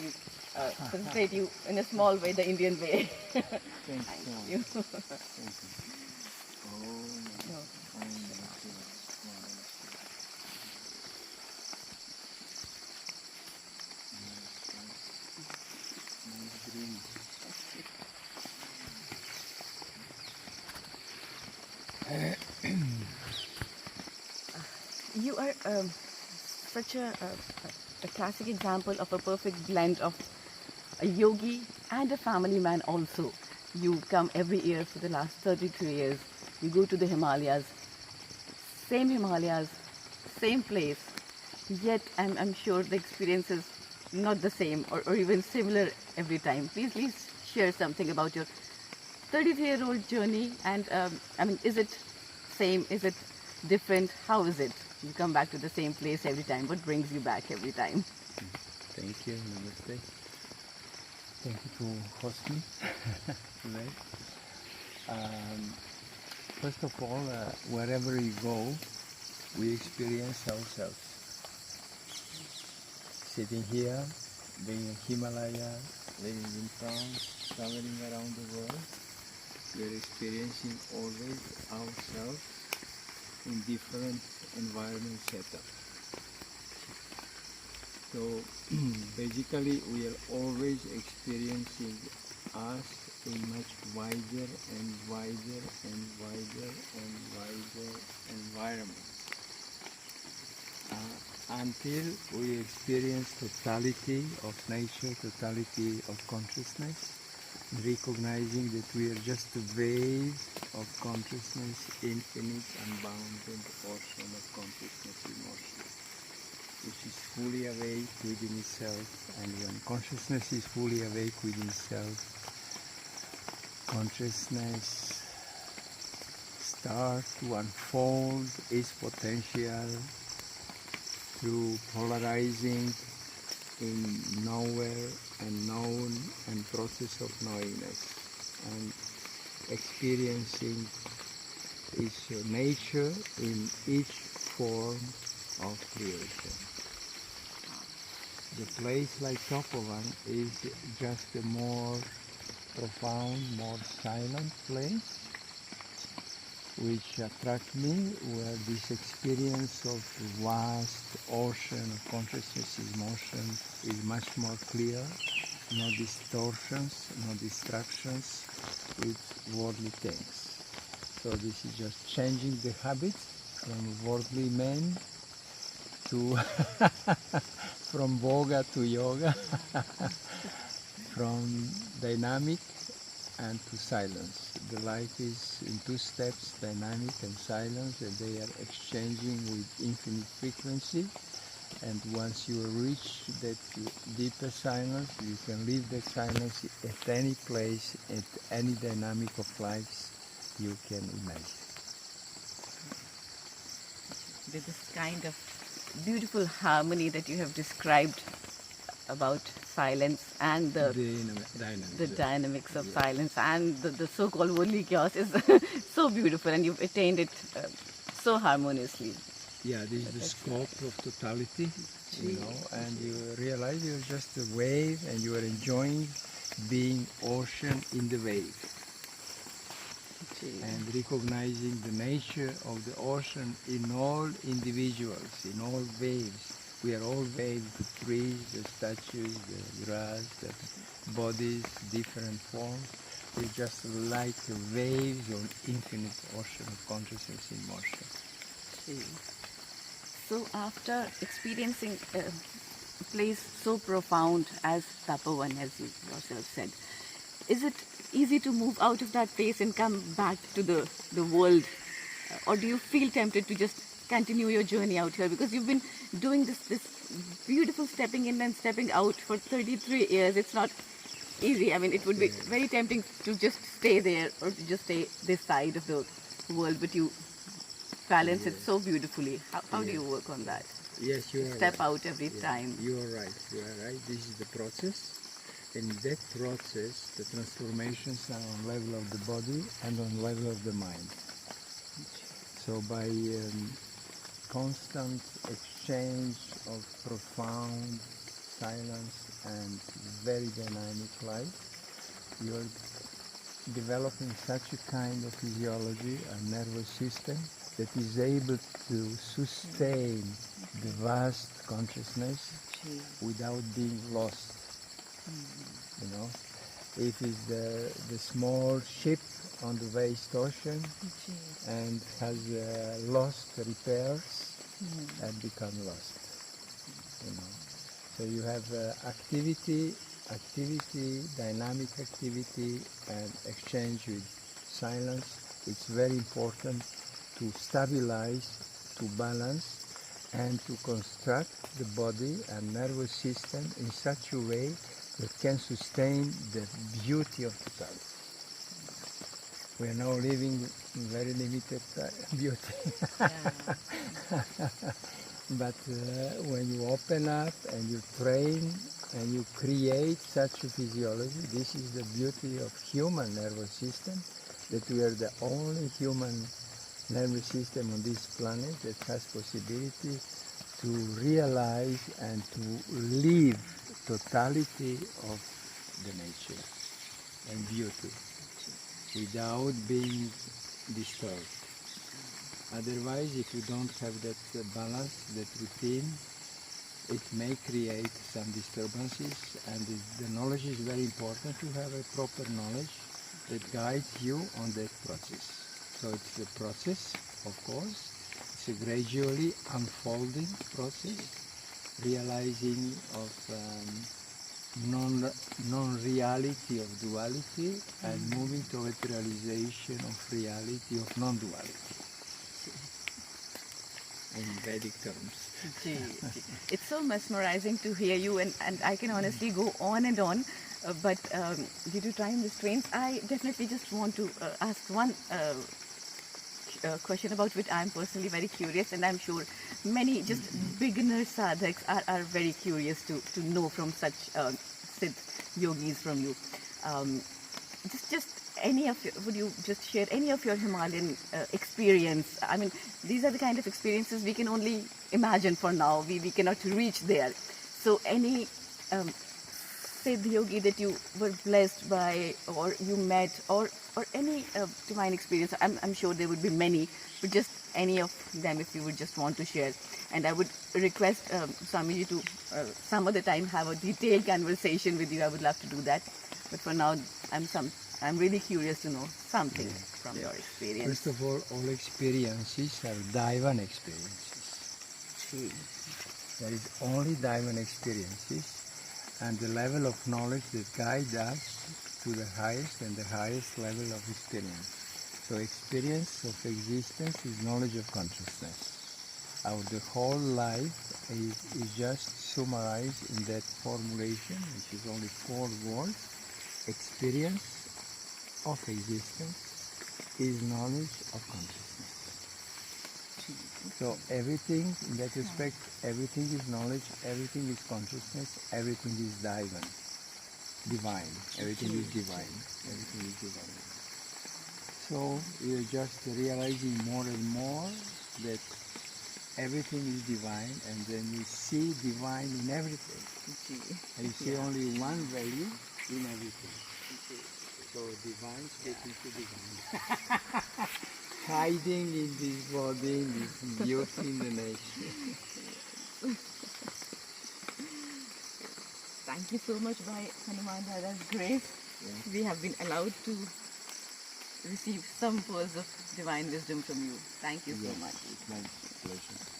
you facilitate you in a small way, the Indian way. Thank you. Thank you. No. You are such a classic example of a perfect blend of a yogi and a family man also. You come every year for the last 33 years. You go to the Himalayas, same place, yet I'm sure the experience is not the same or even similar every time. Please share something about your 33-year-old journey, and is it same? Is it different? How is it? You come back to the same place every time. What brings you back every time? Thank you. Namaste. Thank you to host me today. First of all, wherever we go, we experience ourselves. Sitting here, being in Himalayas, living in France, traveling around the world, we are experiencing always ourselves in different environment setups. So basically we are always experiencing us in much wider and wider and wider and wider environments until we experience totality of nature, totality of consciousness, recognizing that we are just a wave of consciousness, infinite, unbounded ocean of consciousness emotion, which is fully awake within itself. And when consciousness is fully awake within itself, consciousness starts to unfold its potential through polarizing in nowhere and known and process of knowingness, and experiencing its nature in each form of creation. The place like Tapovan is just a more profound, more silent place, which attracts me, where this experience of vast ocean of consciousness emotion is much more clear, no distortions, no distractions with worldly things. So this is just changing the habits from worldly men to from yoga to yoga, from dynamic and to silence. The life is in two steps, dynamic and silence, and they are exchanging with infinite frequency. And once you reach that deeper silence, you can live that silence at any place, at any dynamic of lives you can imagine. There's this kind of beautiful harmony that you have described about silence and the dynamics of silence and the so-called worldly chaos is so beautiful, and you've attained it so harmoniously. Yeah, this is the scope of totality, and you realize you're just a wave and you are enjoying being ocean in the wave. And recognizing the nature of the ocean in all individuals, in all waves. We are all waves, the trees, the statues, the grass, the bodies, different forms. We're just like waves of infinite ocean of consciousness in motion. So after experiencing a place so profound as Tapovan, as you yourself said, is it easy to move out of that place and come back to the world? Or do you feel tempted to just continue your journey out here? Because you've been doing this beautiful stepping in and stepping out for 33 years. It's not easy. I mean, it would be very tempting to just stay there or to just stay this side of the world, but you balance it so beautifully. How do you work on that? Yes, you are Step right. out every time. You are right. You are right. This is the process. And in that process, the transformations are on level of the body and on level of the mind. So by constant exchange of profound silence and very dynamic life, you are developing such a kind of physiology, a nervous system that is able to sustain the vast consciousness without being lost. You know, if it's the small ship on the vast ocean and has lost repairs and become lost. You know, so you have activity, dynamic activity, and exchange with silence. It's very important to stabilize, to balance, and to construct the body and nervous system in such a way that can sustain the beauty of totality. We are now living in very limited beauty. But when you open up and you train and you create such a physiology, this is the beauty of human nervous system, that we are the only human nervous system on this planet that has possibility to realize and to live totality of the nature and beauty without being disturbed. Otherwise, if you don't have that balance, that routine, it may create some disturbances, and the knowledge is very important to have a proper knowledge that guides you on that process. So it's a process, of course. It's a gradually unfolding process, realizing of non-reality of duality and moving toward realization of reality of non-duality. In Vedic terms. It's so mesmerizing to hear you, and I can honestly go on and on, but due to time restraints, I definitely just want to ask one question about which I'm personally very curious, and I'm sure many just beginner sadhaks are very curious to know from such Siddh yogis from you. Just any of your, would you just share any of your Himalayan experience? I mean, these are the kind of experiences we can only imagine for now. We cannot reach there. So any Siddh yogi that you were blessed by, or you met, or any divine experience, I'm sure there would be many, but just any of them if you would just want to share. And I would request Swamiji to some other time have a detailed conversation with you. I would love to do that. But for now, I'm really curious to know something from your experience. First of all experiences are Daivan experiences. There is only Daivan experiences, and the level of knowledge that guides us to the highest and the highest level of experience. So experience of existence is knowledge of consciousness. The whole life is just summarized in that formulation, which is only 4 words. Experience of existence is knowledge of consciousness. So everything, in that respect, everything is knowledge, everything is consciousness, everything is divine, everything is divine, everything is divine. So you're just realizing more and more that everything is divine, and then you see divine in everything. And you see only one value in everything. So divine speaking to divine. Hiding in this body, in this beauty in the nature. Thank you so much by Hanuman Dada's grace. Yes. We have been allowed to receive some pearls of divine wisdom from you. Thank you so much. It's my pleasure.